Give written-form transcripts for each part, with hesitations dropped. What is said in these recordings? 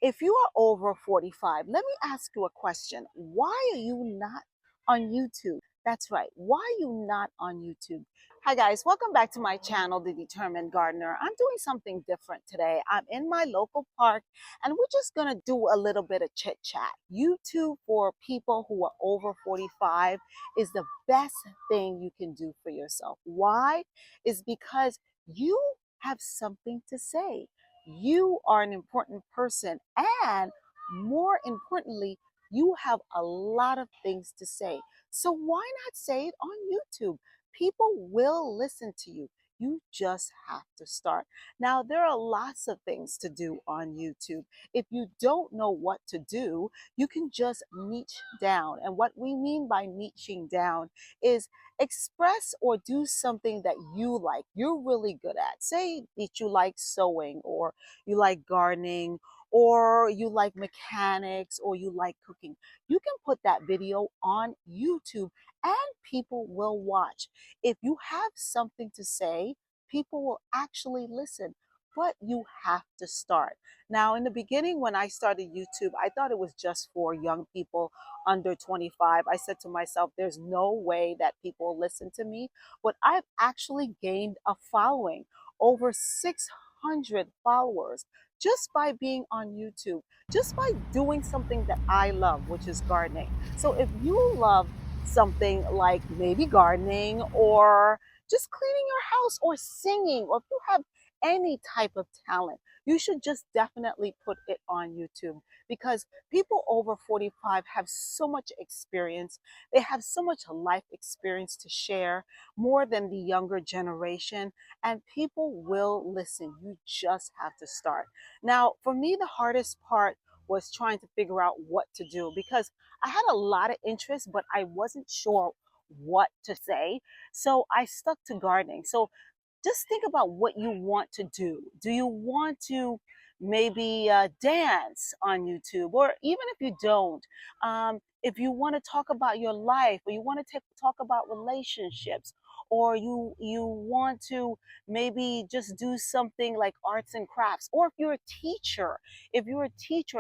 If you are over 45, let me ask you a question. Why are you not on YouTube? That's right. Why are you not on YouTube? Hi guys, welcome back to my channel, The Determined Gardener. I'm doing something different today. I'm in my local park and we're just gonna do a little bit of chit chat. YouTube for people who are over 45 is the best thing you can do for yourself. Why? Is because you have something to say. You are an important person, and more importantly, you have a lot of things to say. So why not say it on YouTube? People will listen to you. You just have to start. Now, there are lots of things to do on YouTube. If you don't know what to do, you can just niche down. And what we mean by niching down is express or do something that you like, you're really good at. Say that you like sewing, or you like gardening, or you like mechanics, or you like cooking. You can put that video on YouTube and people will watch. If you have something to say, people will actually listen. But you have to start. Now, in the beginning, when I started YouTube, I thought it was just for young people under 25. I said to myself, there's no way that people listen to me. But I've actually gained a following, over 600 followers, just by being on YouTube, just by doing something that I love, which is gardening. So if you love something like maybe gardening, or just cleaning your house, or singing, or if you have any type of talent, you should just definitely put it on YouTube, because people over 45 have so much experience. They have so much life experience to share, more than the younger generation, and people will listen. You just have to start. Now, for me, the hardest part was trying to figure out what to do, because I had a lot of interest, but I wasn't sure what to say. So I stuck to gardening. So just think about what you want to do. Do you want to maybe dance on YouTube? Or even if you don't, if you want to talk about your life, or you want to talk about relationships, or you want to maybe just do something like arts and crafts, or if you're a teacher,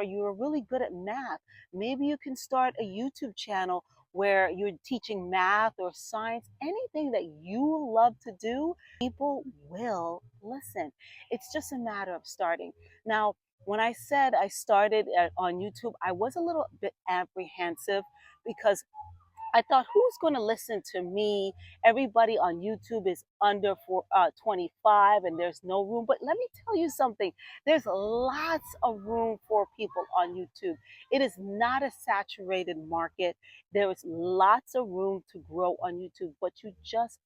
you're really good at math, maybe you can start a YouTube channel where you're teaching math or science, anything that you love to do. People will listen. It's just a matter of starting. Now, when I said I started on YouTube, I was a little bit apprehensive, because I thought, who's going to listen to me? Everybody on YouTube is under 25 and there's no room. But let me tell you something. There's lots of room for people on YouTube. It is not a saturated market. There is lots of room to grow on YouTube, but you just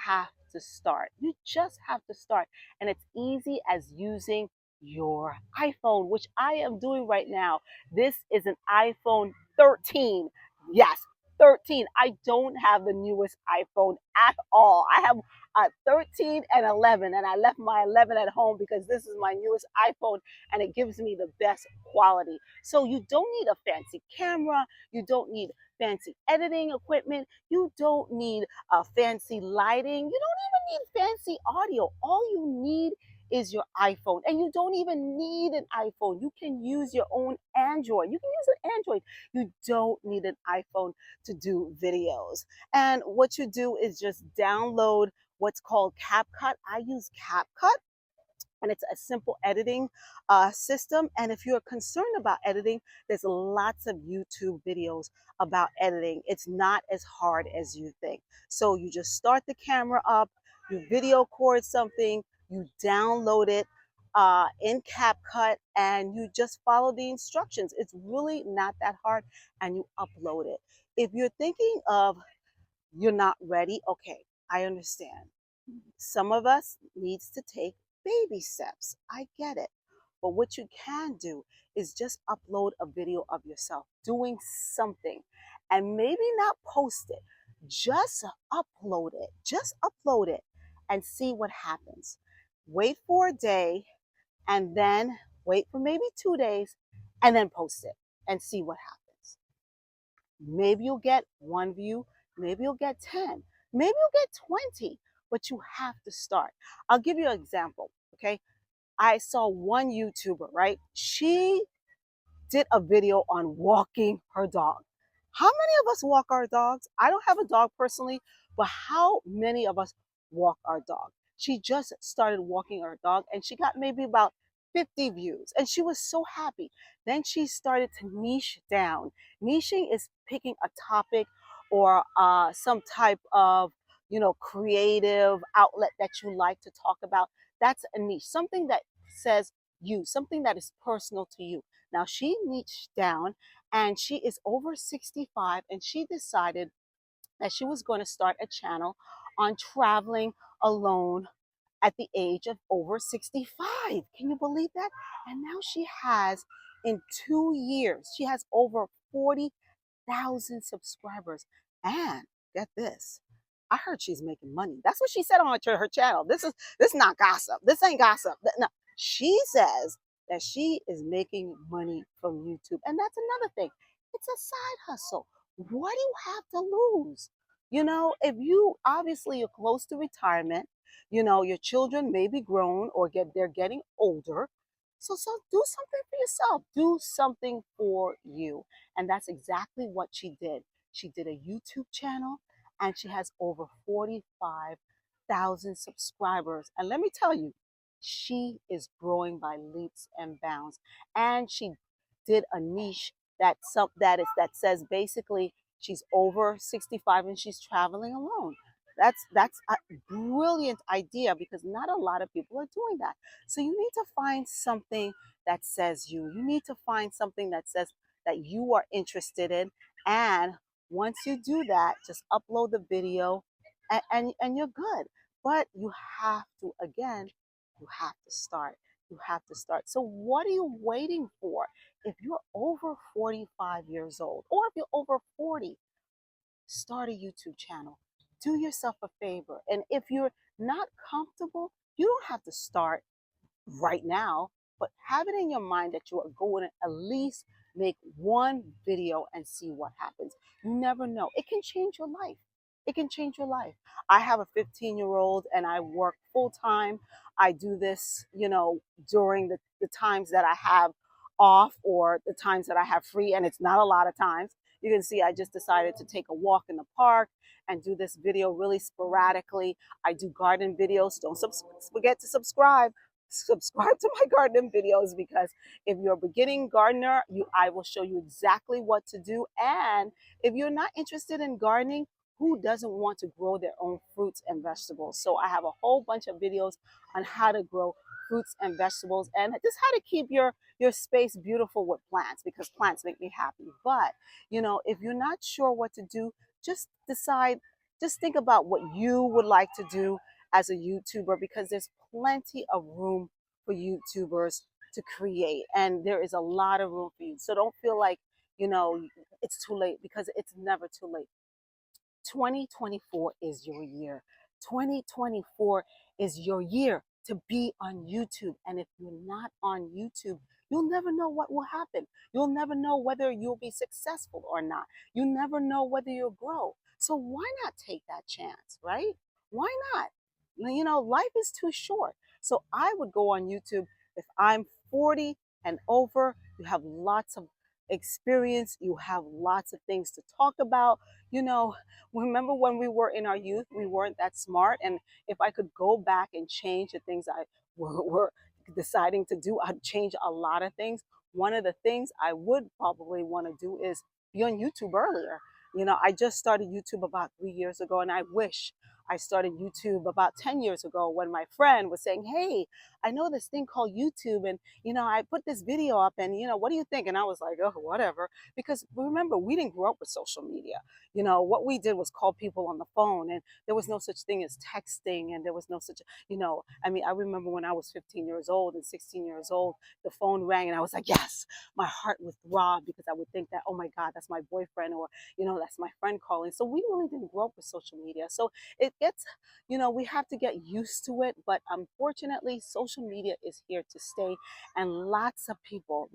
have to start. You just have to start. And it's easy as using your iPhone, which I am doing right now. This is an iPhone 13. Yes, 13. I don't have the newest iPhone at all. I have a 13 and 11, and I left my 11 at home because this is my newest iPhone and it gives me the best quality. So you don't need a fancy camera. You don't need fancy editing equipment. You don't need fancy lighting. You don't even need fancy audio. All you need is your iPhone. And you don't even need an iPhone. You can use your own Android. You can use an Android. You don't need an iPhone to do videos. And what you do is just download what's called CapCut. I use CapCut, and it's a simple editing system. And if you're concerned about editing, there's lots of YouTube videos about editing. It's not as hard as you think. So you just start the camera up, you video record something, you download it in CapCut, and you just follow the instructions. It's really not that hard, and you upload it. If you're thinking of you're not ready, okay, I understand. Some of us needs to take baby steps. I get it. But what you can do is just upload a video of yourself doing something, and maybe not post it. Just upload it. Just upload it and see what happens. Wait for a day, and then wait for maybe 2 days, and then post it and see what happens. Maybe you'll get one view, maybe you'll get 10, maybe you'll get 20, but you have to start. I'll give you an example, okay? I saw one YouTuber, right? She did a video on walking her dog. How many of us walk our dogs? I don't have a dog personally, but how many of us walk our dog? She just started walking her dog and she got maybe about 50 views and she was so happy. Then she started to niche down. Niching is picking a topic or some type of creative outlet that you like to talk about. That's a niche, something that says you, something that is personal to you. Now she niched down and she is over 65 and she decided that she was going to start a channel on traveling alone at the age of over 65. Can you believe that? And now she has, in 2 years, she has over 40,000 subscribers. And get this, I heard she's making money. That's what she said on her channel. This is not gossip. This ain't gossip. No, she says that she is making money from YouTube, and that's another thing. It's a side hustle. What do you have to lose? If you obviously you're close to retirement, your children may be grown or they're getting older. So do something for yourself. Do something for you. And that's exactly what she did. She did a YouTube channel and she has over 45,000 subscribers. And let me tell you, she is growing by leaps and bounds. And she did a niche that says basically she's over 65 and she's traveling alone. That's a brilliant idea because not a lot of people are doing that. So you need to find something that says you. You need to find something that says that you are interested in. And once you do that, just upload the video and you're good. But you have to, again, you have to start. You have to start. So what are you waiting for? If you're over 45 years old or if you're over 40, start a YouTube channel. Do yourself a favor. And if you're not comfortable, you don't have to start right now, but have it in your mind that you are going to at least make one video and see what happens. You never know. It can change your life. It can change your life. I have a 15-year-old and I work full time. I do this, during the times that I have off or the times that I have free, and it's not a lot of times. You can see I just decided to take a walk in the park and do this video really sporadically. I do garden videos. Don't forget to subscribe to my gardening videos because if you're a beginning gardener, I will show you exactly what to do. And if you're not interested in gardening, who doesn't want to grow their own fruits and vegetables? So I have a whole bunch of videos on how to grow fruits and vegetables and just how to keep your space beautiful with plants, because plants make me happy. But if you're not sure what to do, just decide, just think about what you would like to do as a YouTuber, because there's plenty of room for YouTubers to create, and there is a lot of room for you. So don't feel like, it's too late, because it's never too late. 2024 is your year. 2024 is your year to be on YouTube. And if you're not on YouTube, you'll never know what will happen. You'll never know whether you'll be successful or not. You never know whether you'll grow. So why not take that chance, right? Why not? Life is too short. So I would go on YouTube if I'm 40 and over. You have lots of experience, you have lots of things to talk about. Remember when we were in our youth, we weren't that smart. And if I could go back and change the things I were deciding to do, I'd change a lot of things. One of the things I would probably want to do is be on YouTube earlier. I just started YouTube about 3 years ago, and I wish I started YouTube about 10 years ago when my friend was saying, hey, I know this thing called YouTube, and I put this video up, and what do you think? And I was like, oh, whatever. Because remember, we didn't grow up with social media. What we did was call people on the phone, and there was no such thing as texting, and there was no such, I remember when I was 15 years old and 16 years old, the phone rang, and I was like, yes, my heart was throbbed, because I would think that, oh my God, that's my boyfriend, or, that's my friend calling. So we really didn't grow up with social media. So it gets, we have to get used to it. But unfortunately, social media is here to stay, and lots of people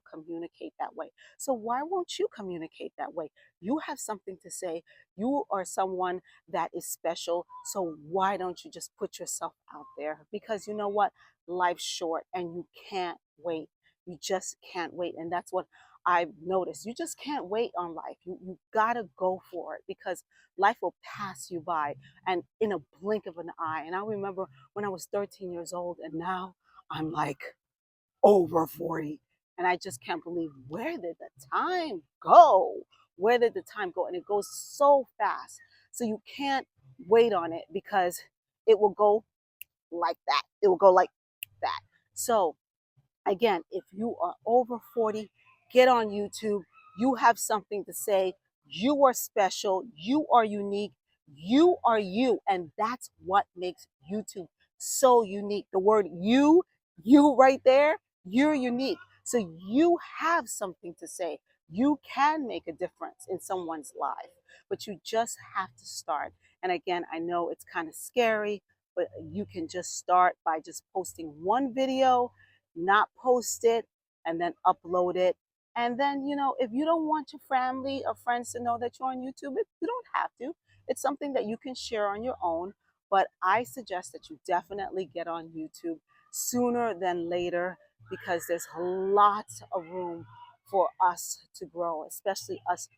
communicate that way. So why won't you communicate that way? You have something to say. You are someone that is special. So why don't you just put yourself out there? Because you know what? Life's short and you can't wait. You just can't wait. And that's what I've noticed. You just can't wait on life. You gotta go for it, because life will pass you by and in a blink of an eye. And I remember when I was 13 years old, and now I'm like over 40. And I just can't believe, where did the time go? Where did the time go? And it goes so fast. So you can't wait on it, because it will go like that. It will go like that. So again, if you are over 40, get on YouTube. You have something to say. You are special. You are unique. You are you. And that's what makes YouTube so unique. The word you right there, you're unique. So you have something to say. You can make a difference in someone's life, but you just have to start. And again, I know it's kind of scary, but you can just start by just posting one video, not post it, and then upload it. And then, if you don't want your family or friends to know that you're on YouTube, you don't have to. It's something that you can share on your own. But I suggest that you definitely get on YouTube sooner than later, because there's lots of room for us to grow, especially us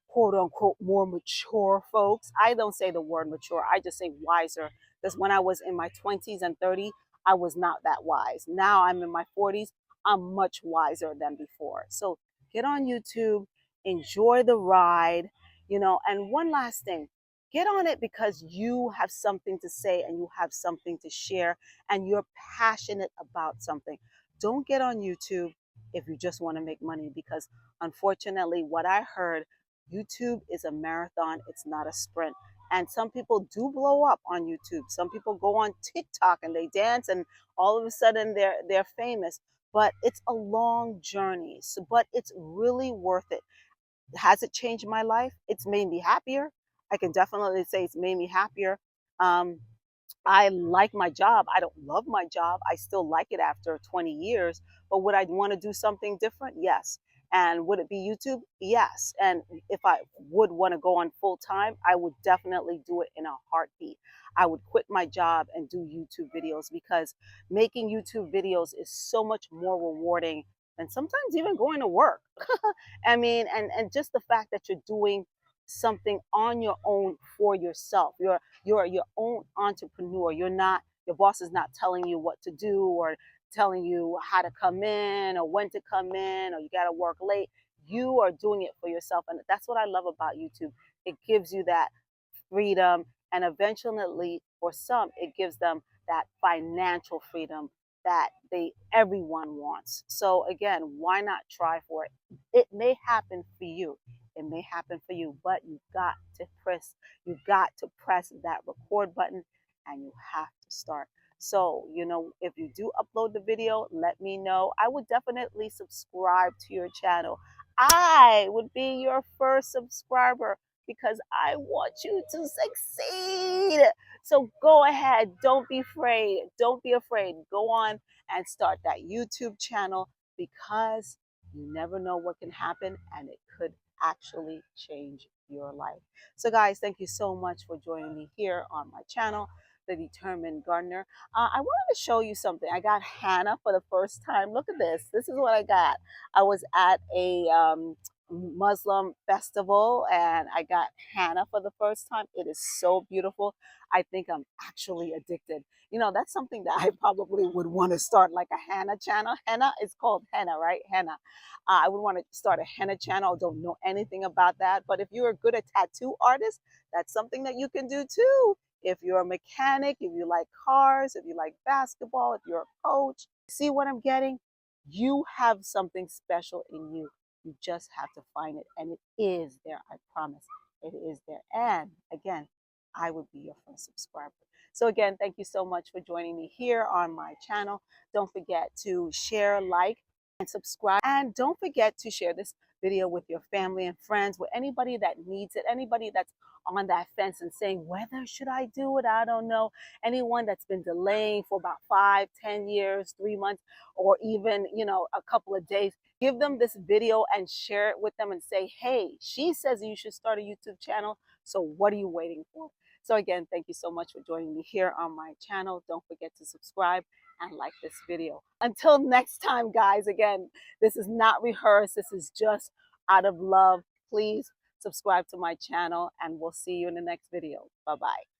quote unquote more mature folks. I don't say the word mature, I just say wiser. Because when I was in my 20s and 30s, I was not that wise. Now I'm in my 40s, I'm much wiser than before. So get on YouTube, enjoy the ride, and one last thing, get on it because you have something to say and you have something to share and you're passionate about something. Don't get on YouTube if you just want to make money, because unfortunately, what I heard, YouTube is a marathon, it's not a sprint. And some people do blow up on YouTube. Some people go on TikTok and they dance and all of a sudden they're famous. But it's a long journey. So, but it's really worth it. Has it changed my life? It's made me happier. I can definitely say it's made me happier. Um, I like my job. I don't love my job. I still like it after 20 years. But would I want to do something different? Yes. And would it be YouTube? Yes. And if I would want to go on full time, I would definitely do it in a heartbeat. I would quit my job and do YouTube videos, because making YouTube videos is so much more rewarding than sometimes even going to work. I mean, and just the fact that you're doing something on your own for yourself. You're your own entrepreneur. You're not, your boss is not telling you what to do or telling you how to come in or when to come in or you got to work late. You are doing it for yourself. And that's what I love about YouTube. It gives you that freedom, and eventually for some it gives them that financial freedom that everyone wants. So again, why not try for it? It may happen for you. It may happen for you, but you got to press that record button and you have to start. So, if you do upload the video, let me know. I would definitely subscribe to your channel. I would be your first subscriber because I want you to succeed. So go ahead. Don't be afraid. Don't be afraid. Go on and start that YouTube channel, because you never know what can happen and it could actually change your life. So guys, thank you so much for joining me here on my channel, The Determined Gardener. I wanted to show you something. I got Hannah for the first time. Look at this. This is what I got. I was at a Muslim festival and I got Hannah for the first time. It is so beautiful. I think I'm actually addicted. That's something that I probably would want to start, like a henna channel. Henna is called henna, right? Henna. I would want to start a henna channel. Don't know anything about that. But if you're good at tattoo artist, that's something that you can do too. If you're a mechanic, if you like cars, if you like basketball, if you're a coach, see what I'm getting? You have something special in you. You just have to find it. And it is there. I promise. It is there. And again, I would be your first subscriber. So again, thank you so much for joining me here on my channel. Don't forget to share, like, and subscribe. And don't forget to share this video with your family and friends, with anybody that needs it, anybody that's on that fence and saying, whether should I do it? I don't know. Anyone that's been delaying for about 5, 10 years, 3 months, or even, a couple of days, give them this video and share it with them and say, hey, she says you should start a YouTube channel. So what are you waiting for? So again, thank you so much for joining me here on my channel. Don't forget to subscribe and like this video. Until next time, guys, again, this is not rehearsed. This is just out of love. Please subscribe to my channel and we'll see you in the next video. Bye-bye.